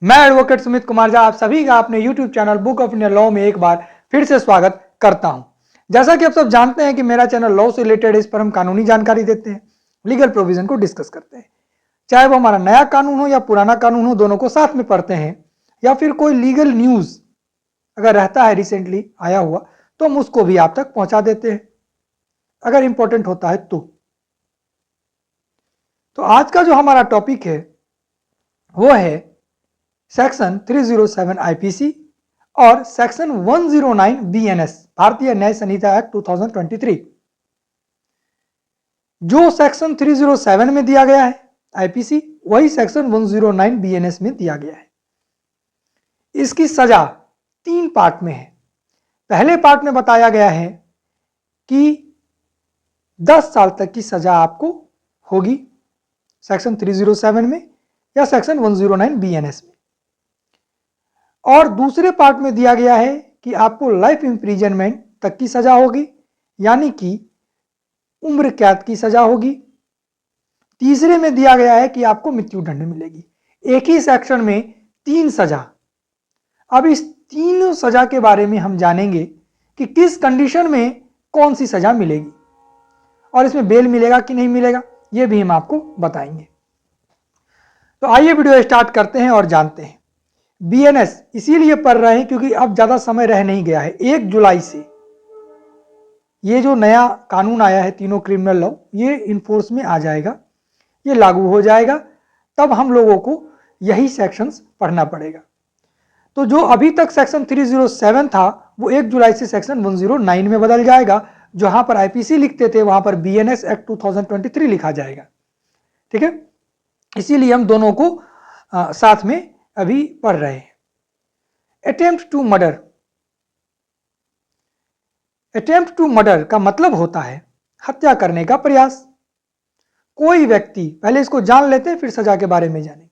मैं एडवोकेट सुमित कुमार झा आप सभी का अपने YouTube channel book of Indian law में एक बार फिर से स्वागत करता हूं। जैसा कि आप सब जानते हैं कि मेरा चैनल लॉ से रिलेटेड है, इस पर हम कानूनी जानकारी देते हैं, लीगल प्रोविजन को डिस्कस करते हैं। चाहे वो हमारा नया कानून हो या पुराना कानून हो, दोनों को साथ में पढ़ते हैं, या फिर कोई लीगल न्यूज अगर रहता है रिसेंटली आया हुआ तो हम उसको भी आप तक पहुंचा देते हैं अगर इंपॉर्टेंट होता है तो आज का जो हमारा टॉपिक है वो है सेक्शन 307 आईपीसी और सेक्शन 109 बीएनएस भारतीय न्याय संहिता एक्ट 2023। जो सेक्शन 307 में दिया गया है आईपीसी, वही सेक्शन 109 बीएनएस में दिया गया है। इसकी सजा 3 पार्ट में है। पहले पार्ट में बताया गया है कि 10 साल तक की सजा आपको होगी सेक्शन 307 में या सेक्शन 109 बीएनएस में, और दूसरे पार्ट में दिया गया है कि आपको लाइफ इंप्रिजनमेंट तक की सजा होगी, यानी कि उम्र कैद की सजा होगी। तीसरे में दिया गया है कि आपको मृत्यु दंड मिलेगी। एक ही सेक्शन में 3 सजा। अब इस तीनों सजा के बारे में हम जानेंगे कि किस कंडीशन में कौन सी सजा मिलेगी और इसमें बेल मिलेगा कि नहीं मिलेगा, यह भी हम आपको बताएंगे। तो आइए वीडियो स्टार्ट करते हैं और जानते हैं। बीएनएस इसीलिए पढ़ रहे हैं क्योंकि अब ज्यादा समय रह नहीं गया है। 1 जुलाई से ये जो नया कानून आया है, तीनों क्रिमिनल लॉ, ये इन्फोर्स में आ जाएगा, ये लागू हो जाएगा। तब हम लोगों को यही सेक्शंस पढ़ना पड़ेगा। तो जो अभी तक सेक्शन 307 था वो 1 जुलाई से सेक्शन 109 में बदल जाएगा। जहां पर आईपीसी लिखते थे वहां पर बीएनएस एक्ट 2023 लिखा जाएगा। ठीक है, इसीलिए हम दोनों को साथ में अभी पढ़ रहे हैं। Attempt to murder. Attempt to murder का मतलब होता है हत्या करने का प्रयास। कोई व्यक्ति, पहले इसको जान लेते हैं फिर सजा के बारे में जानेंगे।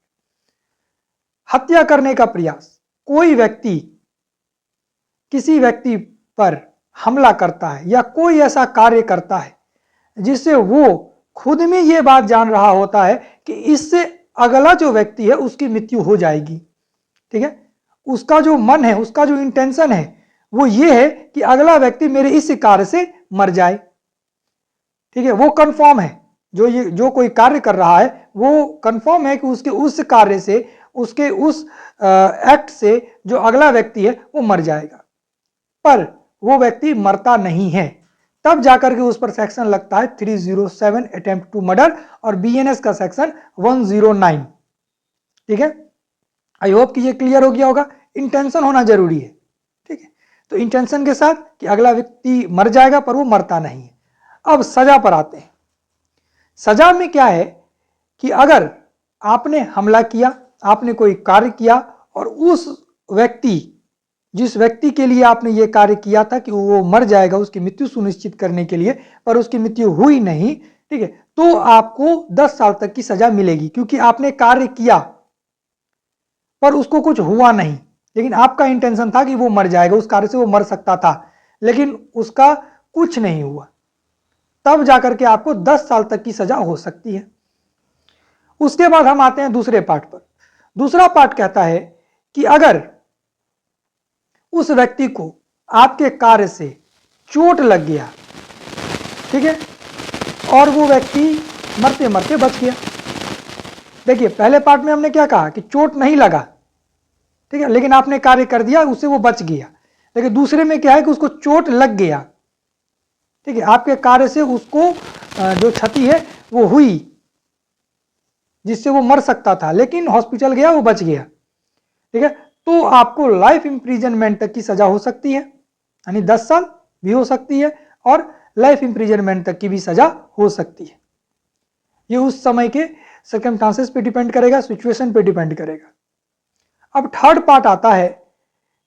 हत्या करने का प्रयास, कोई व्यक्ति किसी व्यक्ति पर हमला करता है या कोई ऐसा कार्य करता है जिससे वो खुद में ये बात जान रहा होता है कि इससे अगला जो व्यक्ति है उसकी मृत्यु हो जाएगी। ठीक है, उसका जो मन है, उसका जो इंटेंशन है वो ये है कि अगला व्यक्ति मेरे इस कार्य से मर जाए। ठीक है, वो कंफर्म है, जो कोई कार्य कर रहा है वो कंफर्म है कि उसके उस कार्य से, उसके उस एक्ट से जो अगला व्यक्ति है वो मर जाएगा, पर वो व्यक्ति मरता नहीं है। तब जाकर के उस पर सेक्शन लगता है 307 अटेम्प्ट टू मर्डर और बीएनएस का सेक्शन 109। ठीक है, आई होप कि ये क्लियर हो गया होगा। इंटेंशन होना जरूरी है। ठीक है, तो इंटेंशन के साथ कि अगला व्यक्ति मर जाएगा पर वो मरता नहीं है। अब सजा पर आते हैं। सजा में क्या है कि अगर आपने हमला किया, आपने कोई कार्य किया और उस व्यक्ति, जिस व्यक्ति के लिए आपने ये कार्य किया था कि वो मर जाएगा, उसकी मृत्यु सुनिश्चित करने के लिए, पर उसकी मृत्यु हुई नहीं, ठीक है, तो आपको 10 साल तक की सजा मिलेगी, क्योंकि आपने कार्य किया पर उसको कुछ हुआ नहीं, लेकिन आपका इंटेंशन था कि वो मर जाएगा, उस कार्य से वो मर सकता था, लेकिन उसका कुछ नहीं हुआ। तब जाकर के आपको 10 साल तक की सजा हो सकती है। उसके बाद हम आते हैं दूसरे पार्ट पर। दूसरा पार्ट कहता है कि अगर उस व्यक्ति को आपके कार्य से चोट लग गया, ठीक है, और वो व्यक्ति मरते मरते बच गया। देखिए, पहले पार्ट में हमने क्या कहा कि चोट नहीं लगा, ठीक है, लेकिन आपने कार्य कर दिया, उससे वो बच गया। लेकिन दूसरे में क्या है कि उसको चोट लग गया, ठीक है, आपके कार्य से उसको जो क्षति है वो हुई, जिससे वो मर सकता था, लेकिन हॉस्पिटल गया, वो बच गया। ठीक है, तो आपको लाइफ इंप्रिजनमेंट तक की सजा हो सकती है, यानी 10 साल भी हो सकती है और लाइफ इंप्रिजनमेंट तक की भी सजा हो सकती है। ये उस समय के सर्कमस्टांसेस पे डिपेंड करेगा, सिचुएशन पे डिपेंड करेगा। अब थर्ड पार्ट आता है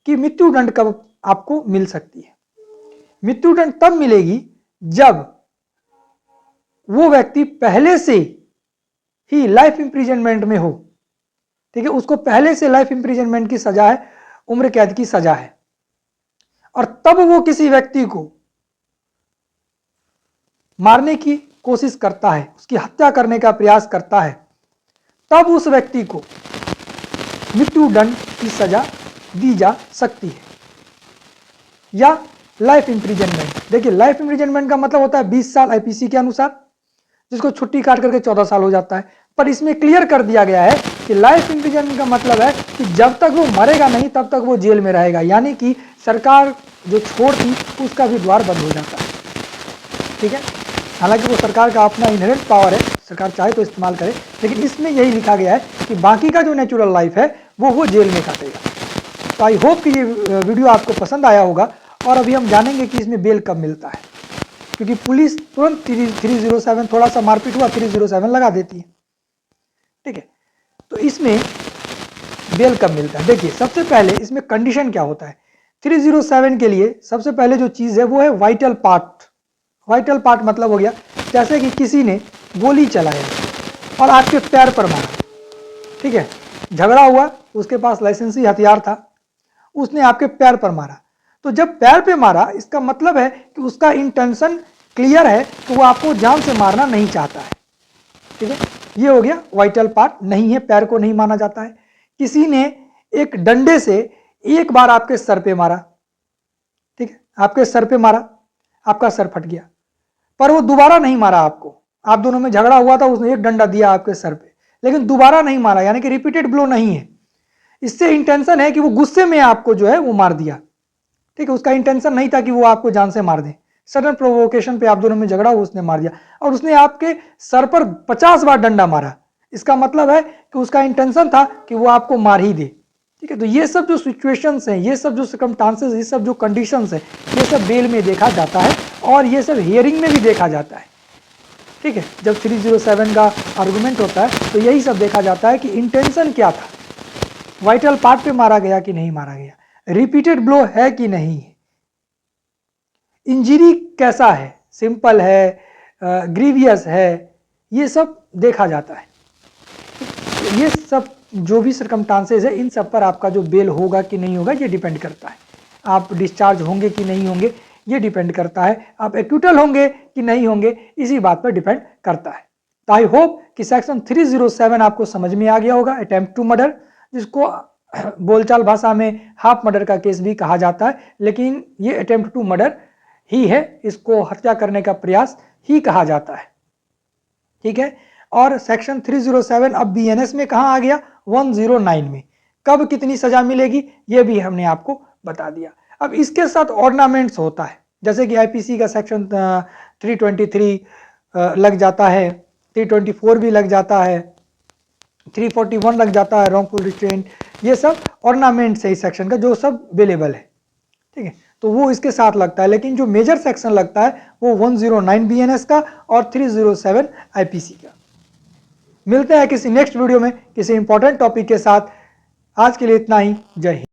कि मृत्यु दंड कब आपको मिल सकती है। मृत्यु दंड तब मिलेगी जब वो व्यक्ति पहले से ही लाइफ इंप्रिजनमेंट में हो। ठीक है, उसको पहले से लाइफ इंप्रिजनमेंट की सजा है, उम्र कैद की सजा है, और तब वो किसी व्यक्ति को मारने की कोशिश करता है, उसकी हत्या करने का प्रयास करता है, तब उस व्यक्ति को मृत्युदंड की सजा दी जा सकती है, या लाइफ इम्प्रिजनमेंट। देखिए लाइफ इम्प्रिजनमेंट का मतलब होता है 20 साल आईपीसी के अनुसार, जिसको छुट्टी काट करके 14 साल हो जाता है। पर इसमें क्लियर कर दिया गया है कि लाइफ इम्प्रिजनमेंट का मतलब है कि जब तक वो मरेगा नहीं तब तक वो जेल में रहेगा, यानी कि सरकार जो छोड़ती उसका भी द्वार बंद हो जाता है। ठीक है, हालांकि वो सरकार का अपना इनहेरेंट पावर है, सरकार चाहे तो इस्तेमाल करे, लेकिन इसमें यही लिखा गया है कि बाकी का जो नेचुरल लाइफ है वो जेल में काटेगा। तो आई होप कि ये वीडियो आपको पसंद आया होगा। और अभी हम जानेंगे कि इसमें बेल कब मिलता है, क्योंकि पुलिस तुरंत 307 थोड़ा सा मारपीट हुआ 307 लगा देती है। ठीक है, तो इसमें बेल कब मिलता है? देखिए सबसे पहले इसमें कंडीशन क्या होता है। 307 के लिए सबसे पहले जो चीज है वो है वाइटल पार्ट। वाइटल पार्ट मतलब हो गया जैसे कि किसी ने गोली चलाया और आपके पैर पर मारा। ठीक है, झगड़ा हुआ, उसके पास लाइसेंसी हथियार था, उसने आपके पैर पर मारा। तो जब पैर पे मारा इसका मतलब है कि उसका इंटेंशन क्लियर है कि वो आपको जान से मारना नहीं चाहता है। ठीक है, ये हो गया वाइटल पार्ट नहीं है, पैर को नहीं माना जाता है। किसी ने एक डंडे से एक बार आपके सर पे मारा, ठीक है, आपके सर पे मारा, आपका सर फट गया, पर वो दोबारा नहीं मारा आपको। आप दोनों में झगड़ा हुआ था, उसने एक डंडा दिया आपके सर पे, लेकिन दोबारा नहीं मारा, यानी कि रिपीटेड ब्लो नहीं है। इससे इंटेंशन है कि वो गुस्से में आपको जो है वो मार दिया। ठीक है, उसका इंटेंशन नहीं था कि वो आपको जान से मार दे, सडन प्रोवोकेशन पे आप दोनों में झगड़ा हुआ, उसने मार दिया। और उसने आपके सर पर 50 बार डंडा मारा, इसका मतलब है कि उसका इंटेंशन था कि वो आपको मार ही दे। ठीक है, तो ये सब जो सिचुएशंस हैं, ये सब जो सर्कमस्टांसेस, ये सब जो कंडीशंस हैं, ये सब बेल में देखा जाता है और ये सब हियरिंग में भी देखा जाता है। ठीक है, जब 307 का आर्गुमेंट होता है तो यही सब देखा जाता है कि इंटेंशन क्या था, वाइटल पार्ट पे मारा गया कि नहीं मारा गया, रिपीटेड ब्लो है कि नहीं, इंजरी कैसा है, सिंपल है, ग्रीवियस है, ये सब देखा जाता है। ये सब जो भी सर्कमस्टांसेस है, इन सब पर आपका जो बेल होगा कि नहीं होगा ये डिपेंड करता है। आप डिस्चार्ज होंगे कि नहीं होंगे ये डिपेंड करता है, आप एक्यूटल होंगे कि नहीं होंगे इसी बात पर डिपेंड करता है। तो आई होप कि सेक्शन 307 आपको समझ में आ गया होगा, अटेम्प्ट टू मर्डर, जिसको बोलचाल भाषा में हाफ मर्डर का केस भी कहा जाता है, लेकिन ये अटेम्प्ट टू मर्डर ही है, इसको हत्या करने का प्रयास ही कहा जाता है। ठीक है, और सेक्शन 307 अब बीएनएस में कहां आ गया, 109 में। कब कितनी सजा मिलेगी ये भी हमने आपको बता दिया। अब इसके साथ ऑर्नामेंट्स होता है, जैसे कि आईपीसी का सेक्शन 323 लग जाता है, 324 भी लग जाता है, 341 लग जाता है, रॉन्गफुल रिस्ट्रेंट, ये सब ऑर्नामेंट्स है इस सेक्शन का जो सब अवेलेबल है। ठीक है, तो वो इसके साथ लगता है, लेकिन जो मेजर सेक्शन लगता है वो 109 बीएनएस का और 307 आईपीसी का। मिलते हैं किसी नेक्स्ट वीडियो में किसी इंपॉर्टेंट टॉपिक के साथ। आज के लिए इतना ही, जय हिंद।